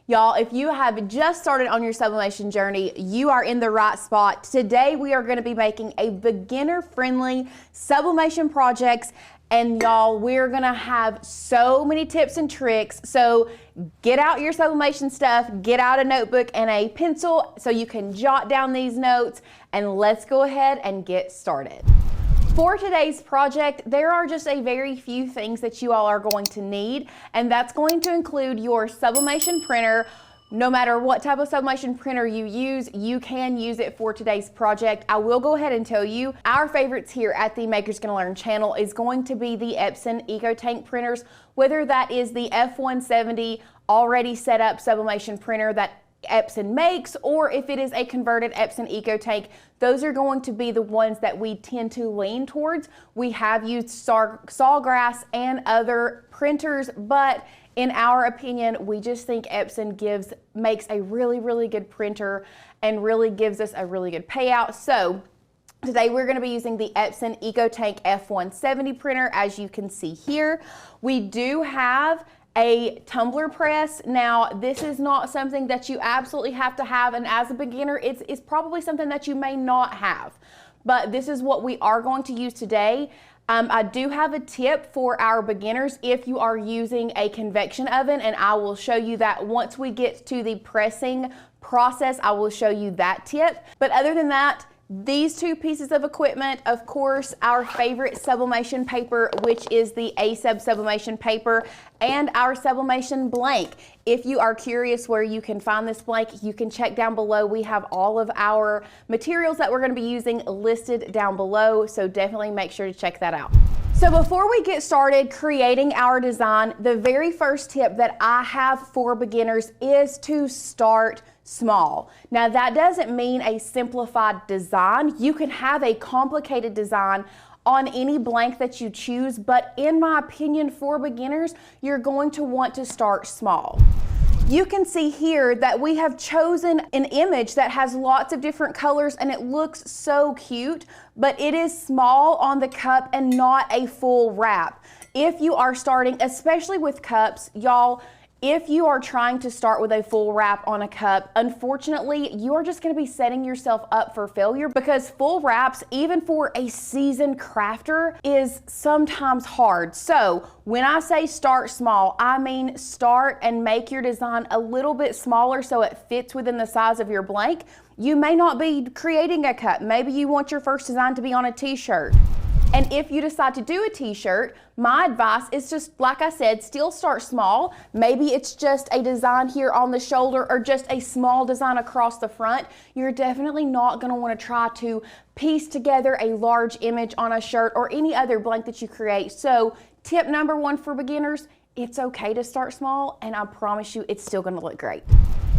Y'all, if you have just started on your sublimation journey, you are in the right spot. Today, we are going to be making a beginner-friendly sublimation projects, and y'all, we're going to have so many tips and tricks. So get out your sublimation stuff, get out a notebook and a pencil so you can jot down these notes, and let's go ahead and get started. For today's project, there are just a very few things that you all are going to need, and that's going to include your sublimation printer. No matter what type of sublimation printer you use, you can use it for today's project. I will go ahead and tell you, our favorites here at the Makers Gonna Learn channel is going to be the Epson EcoTank printers, whether that is the F170 already set up sublimation printer that Epson makes, or if it is a converted Epson EcoTank. Those are going to be the ones that we tend to lean towards. We have used Sawgrass and other printers, but in our opinion, we just think Epson makes a really good printer and really gives us a really good payout. So today we're going to be using the Epson EcoTank F170 printer, as you can see here. We do have a tumbler press. Now, this is not something that you absolutely have to have, and as a beginner, it's probably something that you may not have. But this is what we are going to use today. I do have a tip for our beginners if you are using a convection oven, and I will show you that once we get to the pressing process. I will show you that tip. But other than that, these two pieces of equipment, of course, our favorite sublimation paper, which is the A-Sub sublimation paper, and our sublimation blank. If you are curious where you can find this blank, you can check down below. We have all of our materials that we're going to be using listed down below, so definitely make sure to check that out. So before we get started creating our design, the very first tip that I have for beginners is to start small. Now, that doesn't mean a simplified design. You can have a complicated design on any blank that you choose, but in my opinion, for beginners, you're going to want to start small. You can see here that we have chosen an image that has lots of different colors and it looks so cute, but it is small on the cup and not a full wrap. If you are starting, especially with cups, y'all, if you are trying to start with a full wrap on a cup, unfortunately, you are just going to be setting yourself up for failure, because full wraps, even for a seasoned crafter, is sometimes hard. So when I say start small, I mean start and make your design a little bit smaller so it fits within the size of your blank. You may not be creating a cup. Maybe you want your first design to be on a t-shirt. And if you decide to do a t-shirt, my advice is just, like I said, still start small. Maybe it's just a design here on the shoulder or just a small design across the front. You're definitely not going to want to try to piece together a large image on a shirt or any other blank that you create. So tip number one for beginners, it's okay to start small, and I promise you it's still going to look great.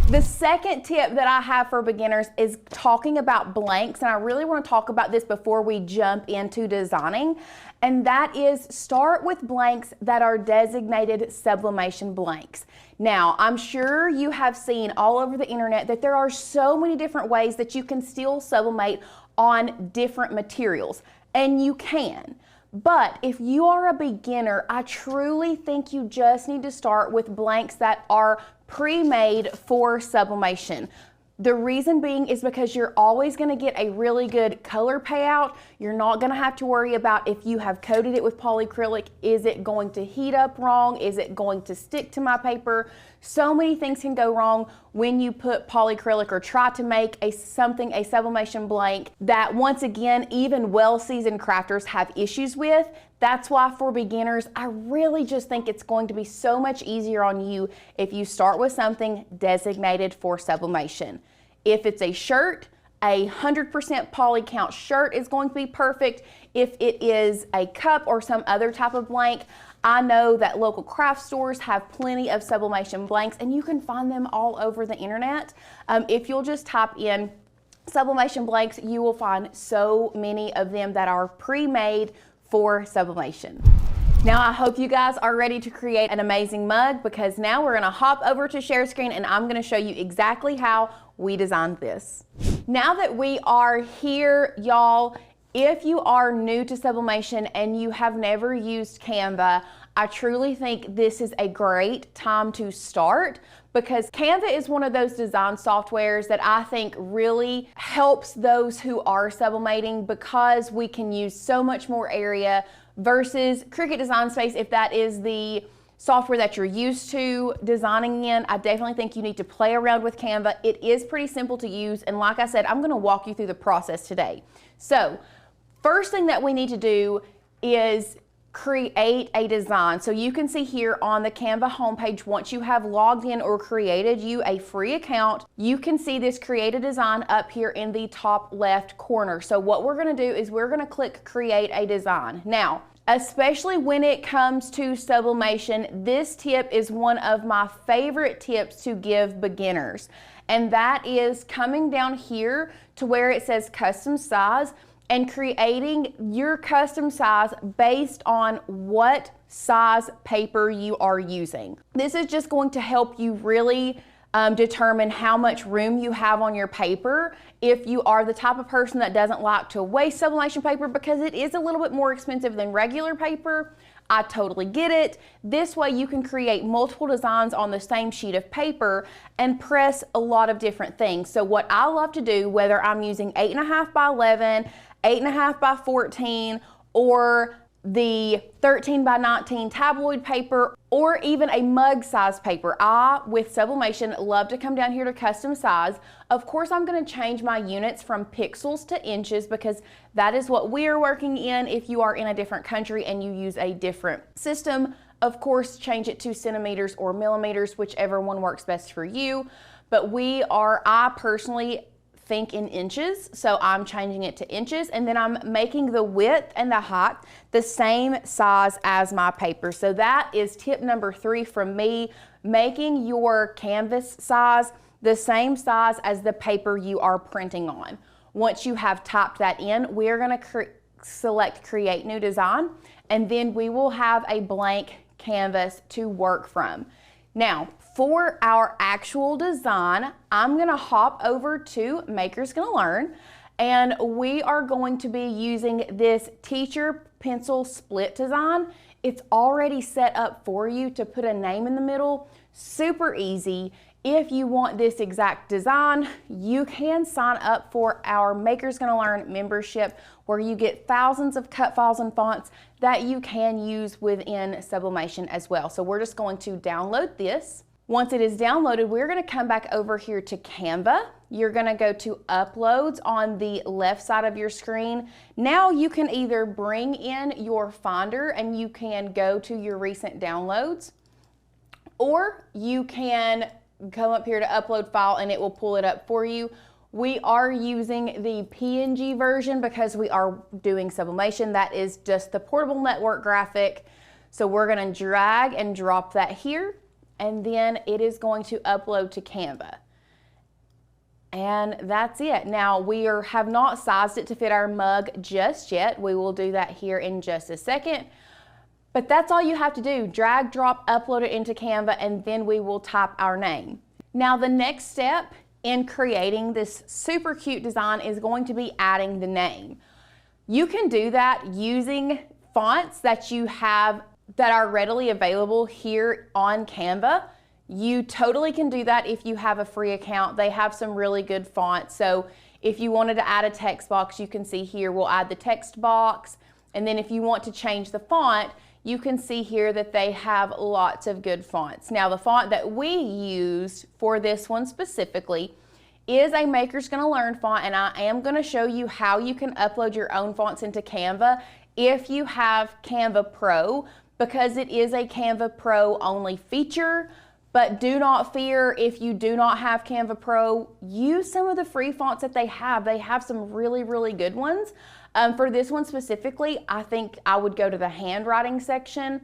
The second tip that I have for beginners is talking about blanks, and I really want to talk about this before we jump into designing, and that is start with blanks that are designated sublimation blanks. Now, I'm sure you have seen all over the internet that there are so many different ways that you can still sublimate on different materials, and you can. But if you are a beginner, I truly think you just need to start with blanks that are pre-made for sublimation. The reason being is because you're always going to get a really good color payout. You're not going to have to worry about if you have coated it with polyacrylic, is it going to heat up wrong? Is it going to stick to my paper? So many things can go wrong when you put polyacrylic or try to make a sublimation blank that, once again, even well-seasoned crafters have issues with. That's why for beginners, I really just think it's going to be so much easier on you if you start with something designated for sublimation. If it's a shirt, 100% poly count shirt is going to be perfect. If it is a cup or some other type of blank, I know that local craft stores have plenty of sublimation blanks, and you can find them all over the internet. If you'll just type in sublimation blanks, you will find so many of them that are pre-made for sublimation. Now, I hope you guys are ready to create an amazing mug, because now we're gonna hop over to share screen and I'm gonna show you exactly how we designed this. Now that we are here, y'all, If you are new to Sublimation and you have never used Canva, I truly think this is a great time to start, because Canva is one of those design softwares that I think really helps those who are sublimating, because we can use so much more area versus Cricut Design Space. If that is the software that you're used to designing in, I definitely think you need to play around with Canva. It is pretty simple to use, and like I said, I'm going to walk you through the process today. So first thing that we need to do is create a design. So you can see here on the Canva homepage, once you have logged in or created you a free account, you can see this create a design up here in the top left corner. So what we're going to do is we're going to click create a design. Now, especially when it comes to sublimation, this tip is one of my favorite tips to give beginners. And that is coming down here to where it says custom size and creating your custom size based on what size paper you are using. This is just going to help you really determine how much room you have on your paper. If you are the type of person that doesn't like to waste sublimation paper because it is a little bit more expensive than regular paper, I totally get it. This way you can create multiple designs on the same sheet of paper and press a lot of different things. So what I love to do, whether I'm using 8.5 by 11, 8.5 by 14, or the 13 by 19 tabloid paper, or even a mug size paper. I, with Sublimation, love to come down here to custom size. Of course, I'm going to change my units from pixels to inches because that is what we are working in. If you are in a different country and you use a different system, of course, change it to centimeters or millimeters, whichever one works best for you. But I personally think in inches, so I'm changing it to inches, and then I'm making the width and the height the same size as my paper. So that is tip number 3 from me, making your canvas size the same size as the paper you are printing on. Once you have typed that in, we're going to select create new design, and then we will have a blank canvas to work from. Now, for our actual design, I'm going to hop over to Maker's Gonna Learn, and we are going to be using this teacher pencil split design. It's already set up for you to put a name in the middle. Super easy. If you want this exact design, you can sign up for our Maker's Gonna Learn membership, where you get thousands of cut files and fonts that you can use within Sublimation as well. So we're just going to download this. Once it is downloaded, we're going to come back over here to Canva. You're going to go to Uploads on the left side of your screen. Now you can either bring in your Finder and you can go to your recent downloads, or you can come up here to Upload File and it will pull it up for you. We are using the PNG version because we are doing Sublimation. That is just the portable network graphic. So we're going to drag and drop that here, and then it is going to upload to Canva. And that's it. Now we have not sized it to fit our mug just yet. We will do that here in just a second. But that's all you have to do. Drag, drop, upload it into Canva, and then we will type our name. Now the next step in creating this super cute design is going to be adding the name. You can do that using fonts that you have that are readily available here on Canva. You totally can do that if you have a free account. They have some really good fonts. So if you wanted to add a text box, you can see here we'll add the text box. And then if you want to change the font, you can see here that they have lots of good fonts. Now the font that we used for this one specifically is a Maker's Gonna Learn font, and I am gonna show you how you can upload your own fonts into Canva if you have Canva Pro, because it is a Canva Pro only feature. But do not fear if you do not have Canva Pro. Use some of the free fonts that they have. They have some really, really good ones. For this one specifically, I think I would go to the handwriting section.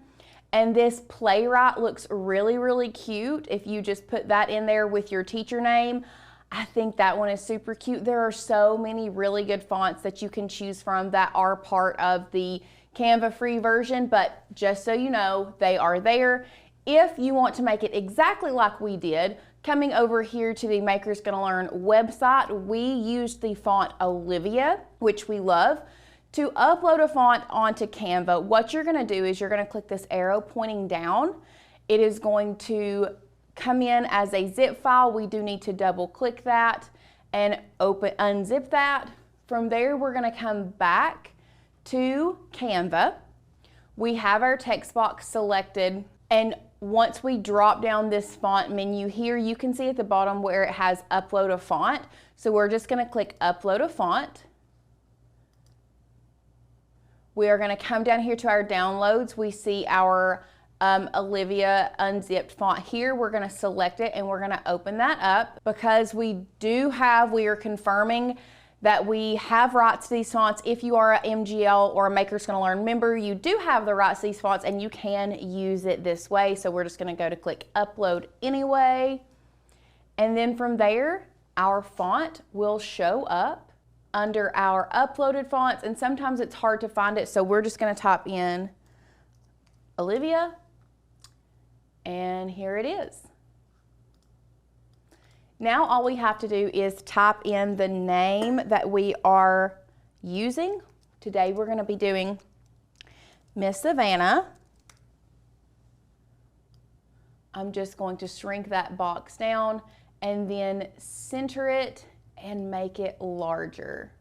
And this Playwright looks really, really cute. If you just put that in there with your teacher name, I think that one is super cute. There are so many really good fonts that you can choose from that are part of the Canva free version, but just so you know, they are there. If you want to make it exactly like we did, coming over here to the Maker's Gonna Learn website, we used the font Olivia, which we love, To upload a font onto Canva, what you're gonna do is you're gonna click this arrow pointing down. It is going to come in as a zip file. We do need to double click that and unzip that. From there, we're gonna come back to Canva. We have our text box selected, and once we drop down this font menu here, you can see at the bottom where it has upload a font. So we're just gonna click upload a font. We are gonna come down here to our downloads. We see our Olivia unzipped font here. We're gonna select it and we're gonna open that up. Because we are confirming that we have rights to these fonts. If you are a MGL or a Makers Gonna Learn member, you do have the rights to these fonts and you can use it this way. So we're just gonna go to click upload anyway. And then from there, our font will show up under our uploaded fonts, and sometimes it's hard to find it. So we're just gonna type in Olivia, and here it is. Now all we have to do is type in the name that we are using. Today we're going to be doing Miss Savannah. I'm just going to shrink that box down and then center it and make it larger.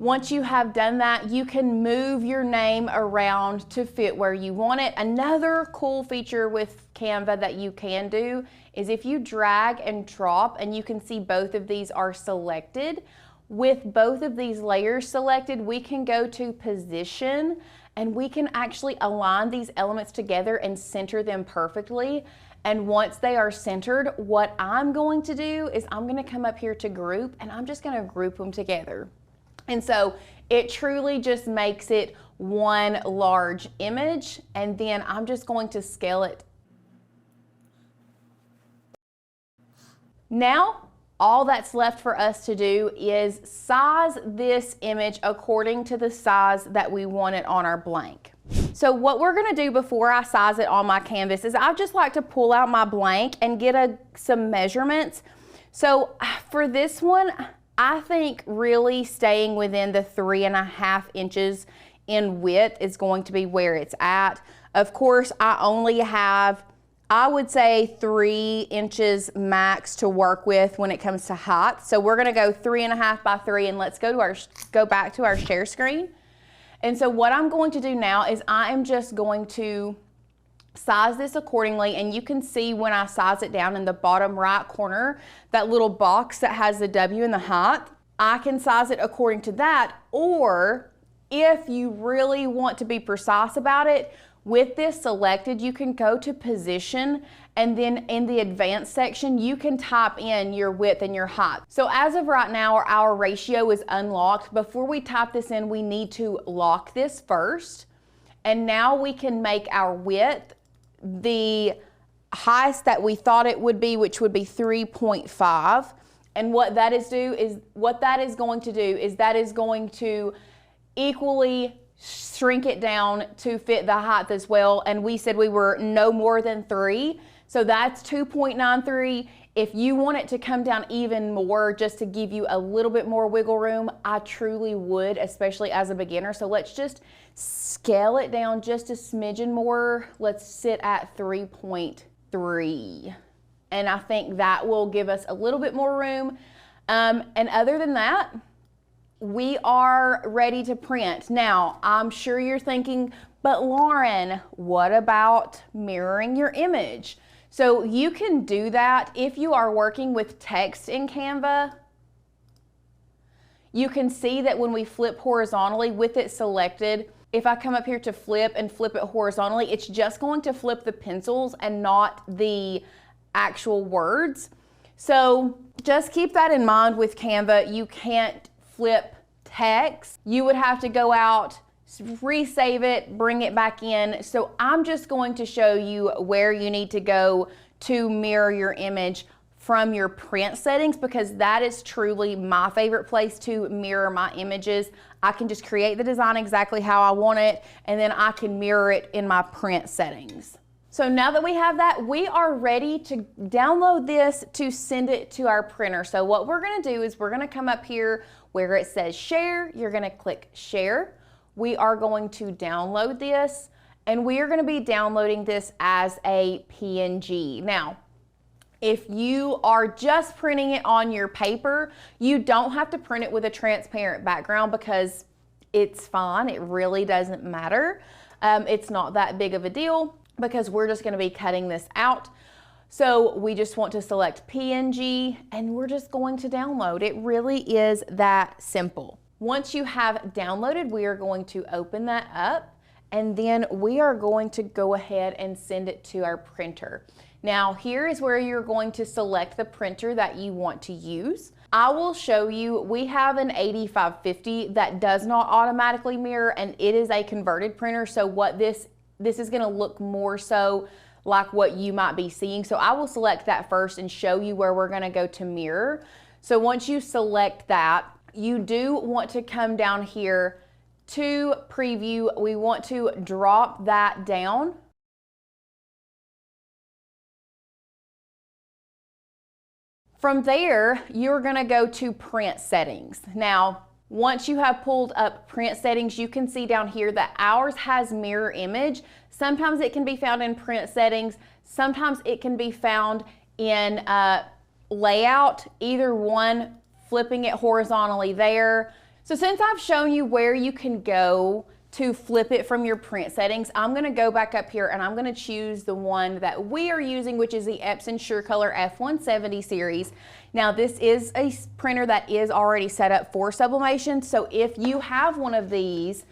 Once you have done that, you can move your name around to fit where you want it. Another cool feature with Canva that you can do is if you drag and drop, and you can see both of these are selected. With both of these layers selected, we can go to position and we can actually align these elements together and center them perfectly. And once they are centered, what I'm going to do is I'm going to come up here to group, and I'm just going to group them together. And so it truly just makes it one large image, and then I'm just going to scale it. Now, all that's left for us to do is size this image according to the size that we want it on our blank. So what we're gonna do before I size it on my canvas is I just like to pull out my blank and get some measurements. So for this one, I think really staying within the 3.5 inches in width is going to be where it's at. Of course, I only have, I would say 3 inches max to work with when it comes to height. So we're gonna go 3.5 by 3, and let's go back to our share screen. And so what I'm going to do now is I am just going to size this accordingly, and you can see when I size it down in the bottom right corner, that little box that has the W in the height, I can size it according to that. Or if you really want to be precise about it, with this selected, you can go to position, and then in the advanced section, you can type in your width and your height. So as of right now, our ratio is unlocked. Before we type this in, we need to lock this first. And now we can make our width the highest that we thought it would be, which would be 3.5. And what that is going to equally shrink it down to fit the height as well. And we said we were no more than 3. So that's 2.93. If you want it to come down even more, just to give you a little bit more wiggle room, I truly would, especially as a beginner. So let's just scale it down just a smidgen more. Let's sit at 3.3. And I think that will give us a little bit more room. And other than that, we are ready to print. Now, I'm sure you're thinking, but Lauren, what about mirroring your image? So you can do that if you are working with text in Canva. You can see that when we flip horizontally with it selected, if I come up here to flip and flip it horizontally, it's just going to flip the pencils and not the actual words. So just keep that in mind with Canva. You can't flip text. You would have to go out, resave it, bring it back in. So I'm just going to show you where you need to go to mirror your image from your print settings, because that is truly my favorite place to mirror my images. I can just create the design exactly how I want it, and then I can mirror it in my print settings. So now that we have that, we are ready to download this to send it to our printer. So what we're gonna do is we're gonna come up here where it says share. You're gonna click share. We are going to download this, and we are gonna be downloading this as a PNG. Now, if you are just printing it on your paper, you don't have to print it with a transparent background because it's fine. It really doesn't matter. It's not that big of a deal because we're just going to be cutting this out. So we just want to select PNG and we're just going to download. It really is that simple. Once you have downloaded, we are going to open that up and then we are going to go ahead and send it to our printer. Now here is where you're going to select the printer that you want to use. I will show you, we have an 8550 that does not automatically mirror and it is a converted printer. So what this is gonna look more so like what you might be seeing. So I will select that first and show you where we're gonna go to mirror. So once you select that, you do want to come down here to preview. We want to drop that down. From there, you're gonna go to print settings. Now, once you have pulled up print settings, you can see down here that ours has mirror image. Sometimes it can be found in print settings. Sometimes it can be found in layout, either one, flipping it horizontally there. So since I've shown you where you can go to flip it from your print settings, I'm gonna go back up here and I'm gonna choose the one that we are using, which is the Epson SureColor F170 series. Now this is a printer that is already set up for sublimation, so if you have one of these,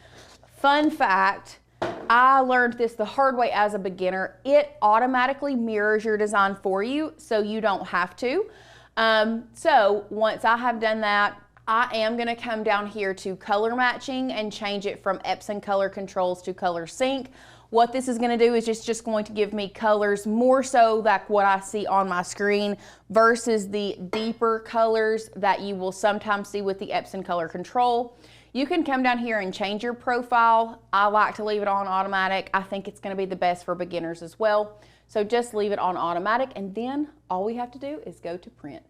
fun fact, I learned this the hard way as a beginner, it automatically mirrors your design for you, so you don't have to. So once I have done that, I am going to come down here to color matching and change it from Epson color controls to color sync. What this is going to do is just going to give me colors more so like what I see on my screen versus the deeper colors that you will sometimes see with the Epson color control. You can come down here and change your profile. I like to leave it on automatic. I think it's going to be the best for beginners as well. So just leave it on automatic and then all we have to do is go to print.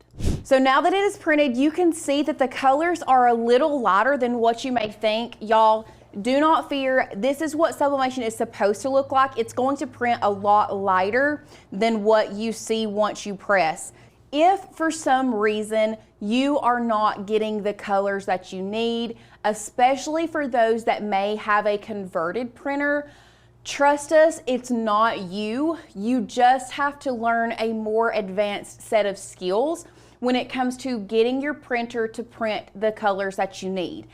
So now that it is printed, you can see that the colors are a little lighter than what you may think. Y'all, do not fear. This is what sublimation is supposed to look like. It's going to print a lot lighter than what you see once you press. If for some reason you are not getting the colors that you need, especially for those that may have a converted printer, trust us, it's not you. You just have to learn a more advanced set of skills when it comes to getting your printer to print the colors that you need.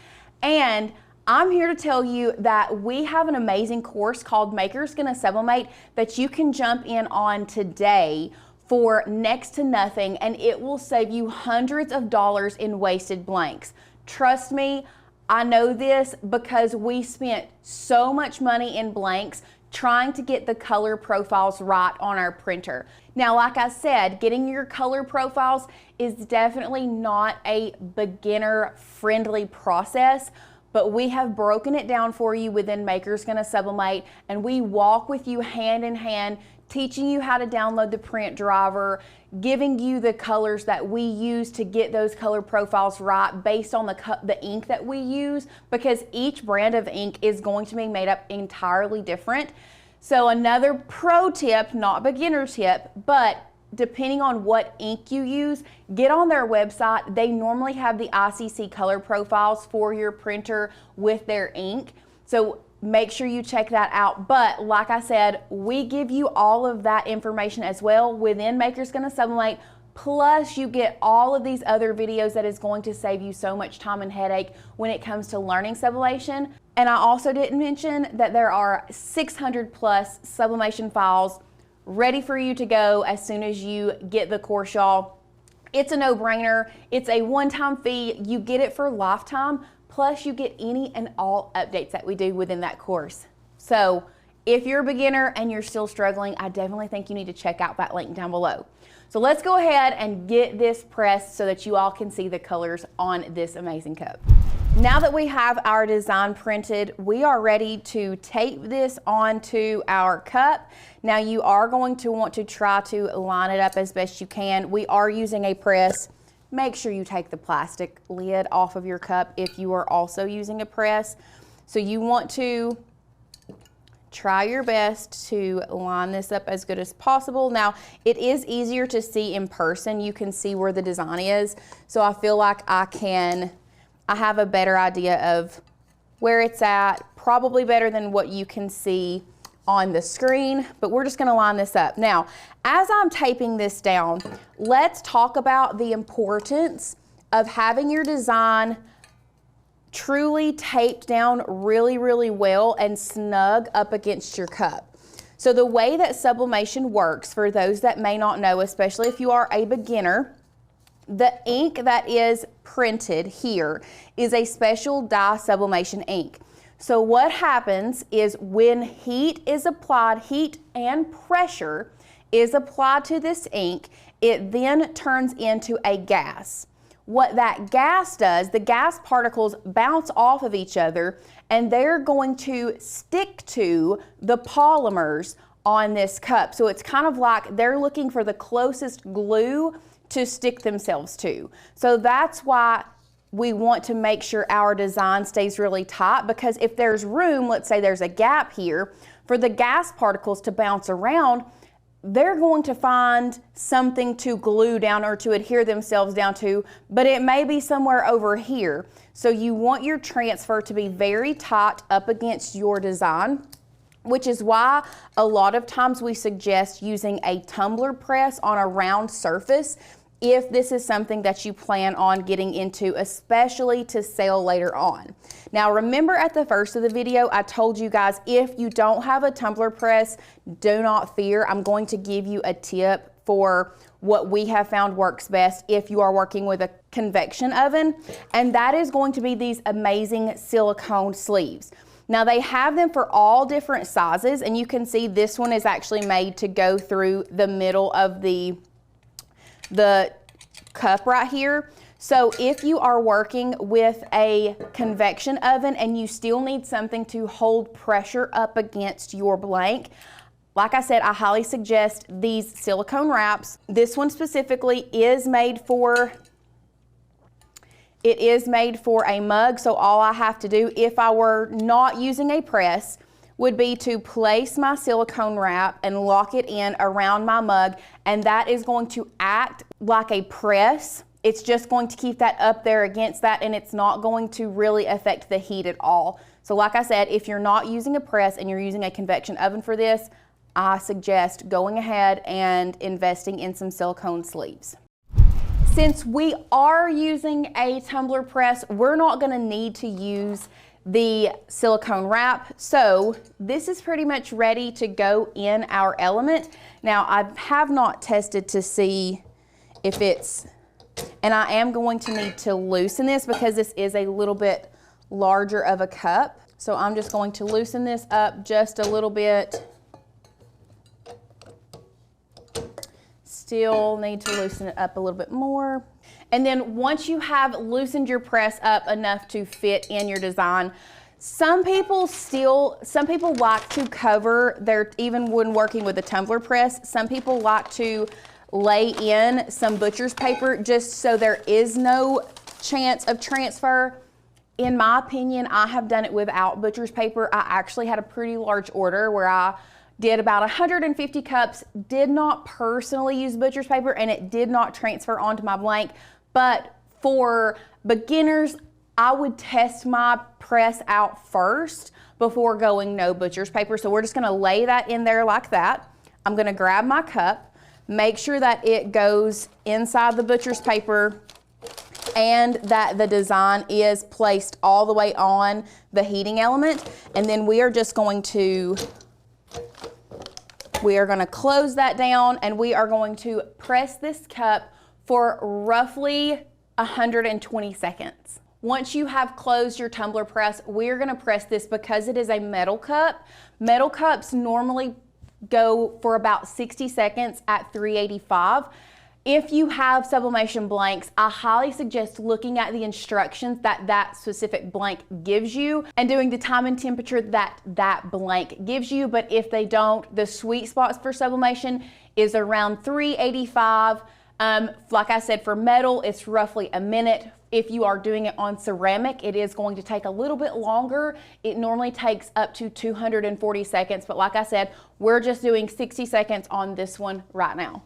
And I'm here to tell you that we have an amazing course called Maker's Gonna Sublimate that you can jump in on today for next to nothing, and it will save you hundreds of dollars in wasted blanks. Trust me, I know this because we spent so much money in blanks trying to get the color profiles right on our printer. Now, like I said, getting your color profiles is definitely not a beginner-friendly process, but we have broken it down for you within Maker's Gonna Sublimate, and we walk with you hand in hand, teaching you how to download the print driver, giving you the colors that we use to get those color profiles right based on the ink that we use, because each brand of ink is going to be made up entirely different. So another pro tip, not beginner tip, but depending on what ink you use, get on their website. They normally have the ICC color profiles for your printer with their ink. So make sure you check that out. But like I said, we give you all of that information as well within Maker's Gonna Sublimate. Plus you get all of these other videos that is going to save you so much time and headache when it comes to learning sublimation. And I also didn't mention that there are 600 plus sublimation files ready for you to go as soon as you get the course, y'all. It's a no-brainer. It's a one-time fee. You get it for lifetime. Plus you get any and all updates that we do within that course. So if you're a beginner and you're still struggling, I definitely think you need to check out that link down below. So let's go ahead and get this pressed so that you all can see the colors on this amazing cup. Now that we have our design printed, we are ready to tape this onto our cup. Now you are going to want to try to line it up as best you can. We are using a press. Make sure you take the plastic lid off of your cup if you are also using a press. So you want to try your best to line this up as good as possible. Now, it is easier to see in person. You can see where the design is. So I feel like I have a better idea of where it's at, probably better than what you can see on the screen, but we're just gonna line this up. Now, as I'm taping this down, let's talk about the importance of having your design truly taped down really, really well and snug up against your cup. So the way that sublimation works, for those that may not know, especially if you are a beginner, the ink that is printed here is a special dye sublimation ink. So what happens is when heat is applied, heat and pressure is applied to this ink, it then turns into a gas. What that gas does, the gas particles bounce off of each other and they're going to stick to the polymers on this cup. So it's kind of like they're looking for the closest glue to stick themselves to. So that's why we want to make sure our design stays really tight, because if there's room, let's say there's a gap here, for the gas particles to bounce around, they're going to find something to glue down or to adhere themselves down to, but it may be somewhere over here. So you want your transfer to be very tight up against your design, which is why a lot of times we suggest using a tumbler press on a round surface if this is something that you plan on getting into, especially to sell later on. Now remember, at the first of the video, I told you guys, if you don't have a tumbler press, do not fear. I'm going to give you a tip for what we have found works best if you are working with a convection oven, and that is going to be these amazing silicone sleeves. Now they have them for all different sizes, and you can see this one is actually made to go through the middle of the cup right here. So if you are working with a convection oven and you still need something to hold pressure up against your blank, like I said, I highly suggest these silicone wraps. This one specifically is made for, it is made for a mug. So all I have to do, if I were not using a press, would be to place my silicone wrap and lock it in around my mug, and that is going to act like a press. It's just going to keep that up there against that, and it's not going to really affect the heat at all. So like I said, if you're not using a press and you're using a convection oven for this, I suggest going ahead and investing in some silicone sleeves. Since we are using a tumbler press, we're not gonna need to use the silicone wrap. So this is pretty much ready to go in our element. Now I have not tested to see if it's, and I am going to need to loosen this because this is a little bit larger of a cup. So I'm just going to loosen this up just a little bit. Still need to loosen it up a little bit more. And then once you have loosened your press up enough to fit in your design, some people like to cover their, even when working with a tumbler press, some people like to lay in some butcher's paper just so there is no chance of transfer. In my opinion, I have done it without butcher's paper. I actually had a pretty large order where I did about 150 cups, did not personally use butcher's paper, and it did not transfer onto my blank. But for beginners, I would test my press out first before going no butcher's paper. So we're just gonna lay that in there like that. I'm gonna grab my cup, make sure that it goes inside the butcher's paper and that the design is placed all the way on the heating element. And then we are just going to, close that down, and we are going to press this cup for roughly 120 seconds. Once you have closed your tumbler press, we're gonna press this because it is a metal cup. Metal cups normally go for about 60 seconds at 385. If you have sublimation blanks, I highly suggest looking at the instructions that that specific blank gives you and doing the time and temperature that that blank gives you. But if they don't, the sweet spots for sublimation is around 385. Like I said, for metal, it's roughly a minute. If you are doing it on ceramic, it is going to take a little bit longer. It normally takes up to 240 seconds, but like I said, we're just doing 60 seconds on this one right now.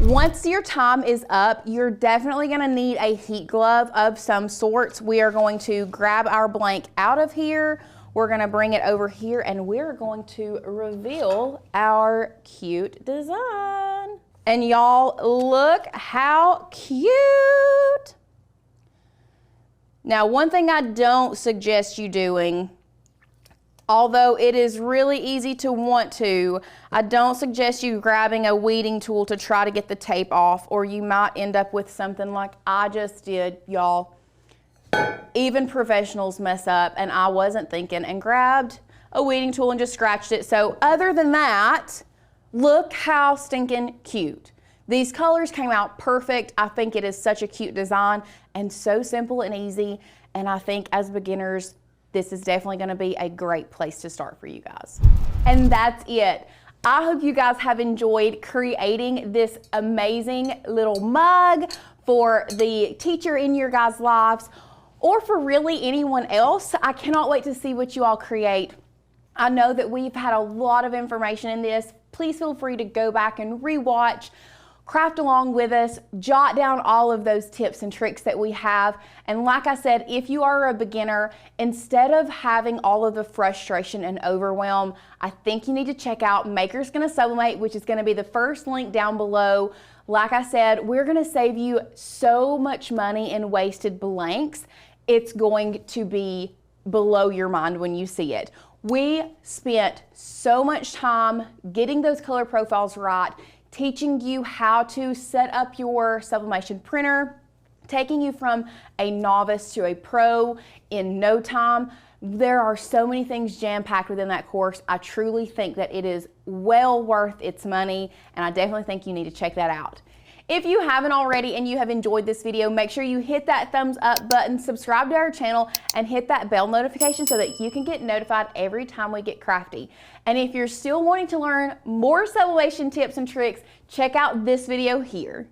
Once your time is up, you're definitely gonna need a heat glove of some sorts. We are going to grab our blank out of here. We're gonna bring it over here and we're going to reveal our cute design. And y'all, look how cute. Now, one thing I don't suggest you doing, although it is really easy to want to, I don't suggest you grabbing a weeding tool to try to get the tape off, or you might end up with something like I just did, y'all. Even professionals mess up, and I wasn't thinking and grabbed a weeding tool and just scratched it. So other than that, look how stinking cute. These colors came out perfect. I think it is such a cute design and so simple and easy. And I think as beginners, this is definitely gonna be a great place to start for you guys. And that's it. I hope you guys have enjoyed creating this amazing little mug for the teacher in your guys' lives, or for really anyone else. I cannot wait to see what you all create. I know that we've had a lot of information in this. Please feel free to go back and rewatch, craft along with us, jot down all of those tips and tricks that we have. And like I said, if you are a beginner, instead of having all of the frustration and overwhelm, I think you need to check out Maker's Gonna Sublimate, which is gonna be the first link down below. Like I said, we're gonna save you so much money in wasted blanks. It's going to be below your mind when you see it. We spent so much time getting those color profiles right, teaching you how to set up your sublimation printer, taking you from a novice to a pro in no time. There are so many things jam-packed within that course. I truly think that it is well worth its money, and I definitely think you need to check that out. If you haven't already and you have enjoyed this video, make sure you hit that thumbs up button, subscribe to our channel, and hit that bell notification so that you can get notified every time we get crafty. And if you're still wanting to learn more sublimation tips and tricks, check out this video here.